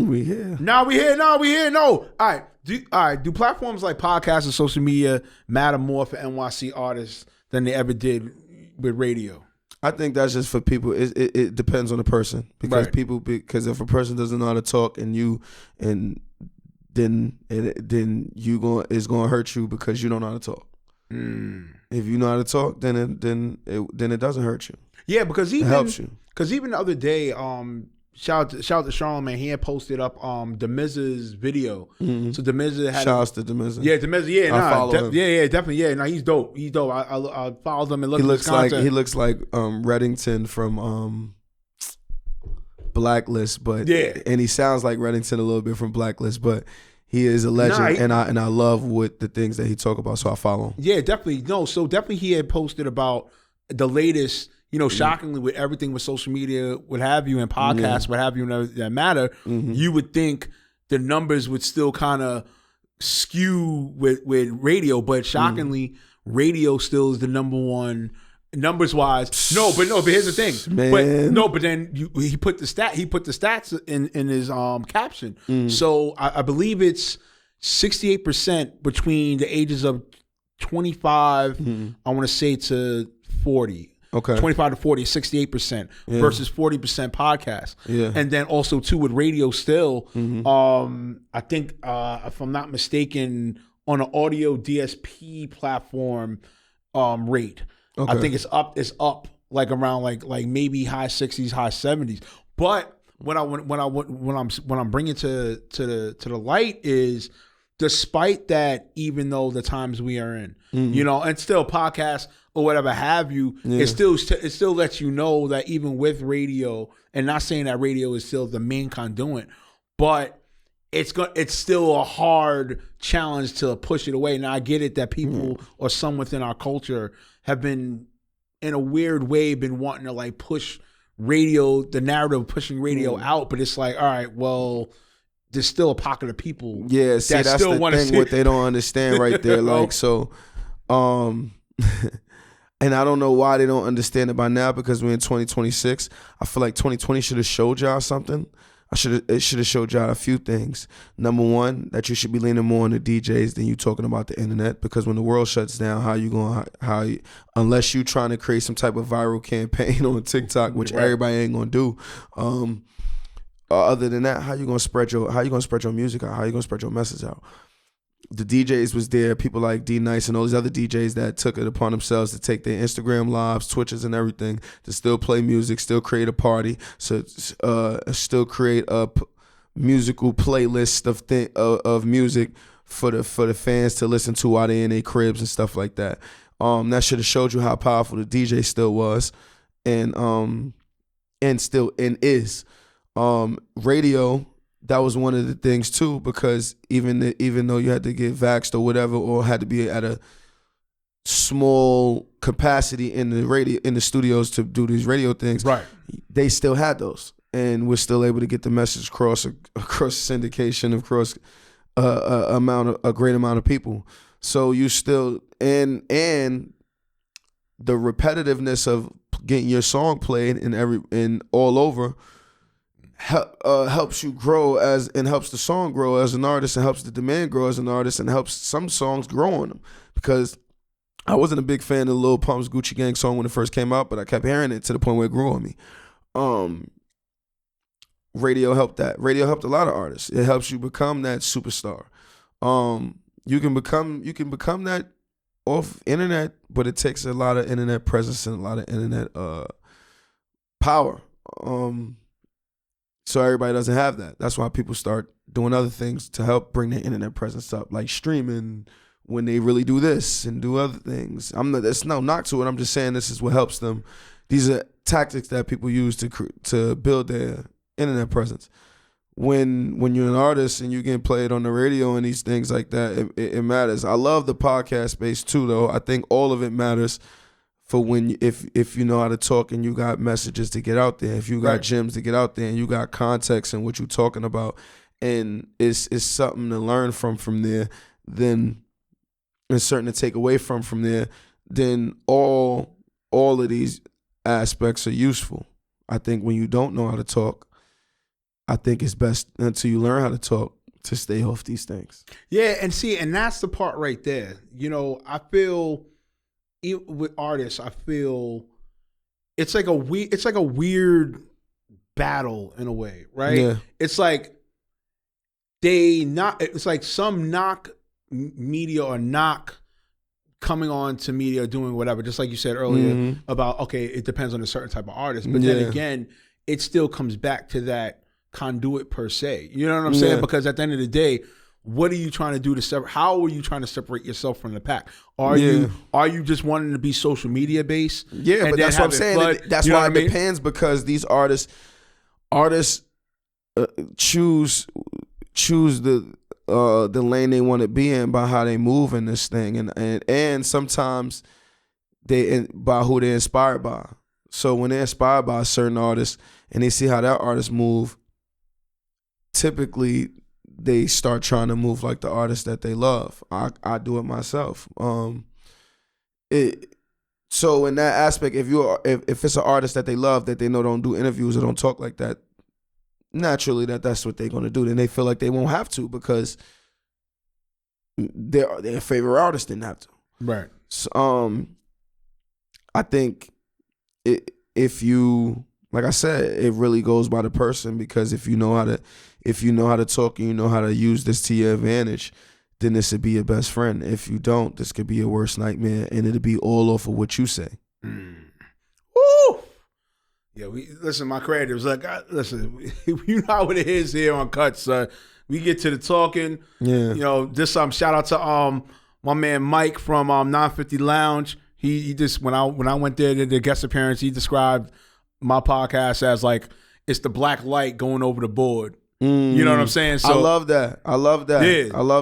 We here. We here. No. All right. Do platforms like podcasts and social media matter more for NYC artists than they ever did with radio? I think that's just for people. It depends on the person because because if a person doesn't know how to talk then it's gonna hurt you because you don't know how to talk. If you know how to talk, then it doesn't hurt you. Yeah, because it helps you. Because even the other day, shout out to Charlamagne. He had posted up the Miz's video. Mm-hmm. So the Miz had shout out to the Miz. Yeah, the Miz. Yeah, I follow him. Yeah, definitely. Yeah, he's dope. He's dope. I followed him and looked at his content. He looks like Reddington from Blacklist, but and he sounds like Reddington a little bit from Blacklist, but he is a legend, and I love what the things that he talk about, so I follow him. Yeah, definitely. No, so definitely he had posted about the latest. Shockingly, with everything with social media, what have you, and podcasts, what have you, that matter, you would think the numbers would still kind of skew with radio, but shockingly, radio still is the number one numbers wise. No, but here's the thing, man. But then he put the stats in his caption. So I believe it's 68% between the ages of 25, I want to say to 40. Okay. 25 to 40, 68% versus 40% podcast. Yeah. And then also too with radio still, I think if I'm not mistaken, on an audio DSP platform rate. Okay. I think it's up like around like maybe high 60s, high 70s. But when I'm bringing to the light is despite that, even though the times we are in, and still podcasts or whatever have you, it still lets you know that even with radio, and not saying that radio is still the main conduit, but it's still a hard challenge to push it away. Now I get it that people or some within our culture have been in a weird way been wanting to like push radio, the narrative of pushing radio out, but it's like, all right, well, there's still a pocket of people. Yeah, see, that's still the thing. What they don't understand right there, like so. And I don't know why they don't understand it by now because we're in 2026. I feel like 2020 should have showed y'all something. It should have showed y'all a few things. Number one, that you should be leaning more on the DJs than you talking about the internet, because when the world shuts down, unless you trying to create some type of viral campaign on TikTok, which everybody ain't gonna do. Other than that, how you gonna spread your music out? How you gonna spread your message out? The DJs was there, people like D Nice and all these other DJs that took it upon themselves to take their Instagram lives, Twitches and everything to still play music, still create a party, so still create a musical playlist of music for the fans to listen to while they in their cribs and stuff like that. That should have showed you how powerful the DJ still was, and still is. Radio. That was one of the things too, because even though you had to get vaxxed or whatever, or had to be at a small capacity in the studios to do these radio things, right? They still had those, and we're still able to get the message across syndication, across a great amount of people. So you still and the repetitiveness of getting your song played in all over. Helps you grow and helps the song grow as an artist, and helps the demand grow as an artist, and helps some songs grow on them. Because I wasn't a big fan of Lil Pump's Gucci Gang song when it first came out, but I kept hearing it to the point where it grew on me. Radio helped that. Radio helped a lot of artists. It helps you become that superstar. You can become that off internet, but it takes a lot of internet presence and a lot of internet power. So everybody doesn't have that. That's why people start doing other things to help bring their internet presence up, like streaming when they really do this and do other things. There's no knock to it. I'm just saying this is what helps them. These are tactics that people use to build their internet presence. When you're an artist and you get played on the radio and these things like that, it matters. I love the podcast space too, though. I think all of it matters. For when if you know how to talk and you got messages to get out there, if you got gems to get out there and you got context in what you're talking about, and it's something to learn from there, then it's certain to take away from there, then all of these aspects are useful. I think when you don't know how to talk, I think it's best until you learn how to talk to stay off these things. Yeah, and that's the part right there. You know, I feel with artists, I feel it's like a weird battle in a way, right? Yeah. It's like some knock media or knock coming on to media, doing whatever, just like you said earlier about, okay, it depends on a certain type of artist. But then again, it still comes back to that conduit per se. You know what I'm saying? Because at the end of the day, what are you trying to do to separate? How are you trying to separate yourself from the pack? Are you just wanting to be social media based? Yeah, but that's what I'm saying. That's why it depends, because these artists choose the lane they want to be in by how they move in this thing, and sometimes by who they're inspired by. So when they're inspired by a certain artist and they see how that artist move, typically they start trying to move like the artist that they love. I do it myself. So in that aspect, if it's an artist that they love, that they know don't do interviews or don't talk like that, naturally that's what they're gonna do. Then they feel like they won't have to because their favorite artist didn't have to. Right. So, I think if you, like I said, it really goes by the person, because if you know how to talk and you know how to use this to your advantage, then this would be your best friend. If you don't, this could be your worst nightmare, and it'll be all off of what you say. Woo! Yeah, listen, my creatives, listen, you know how it is here on Cuts. We get to the talking. Yeah. You know, this shout out to my man Mike from 950 Lounge. He just, when I went there to the guest appearance, he described my podcast as like it's the black light going over the board. You know what I'm saying? So I love that. Yeah. I love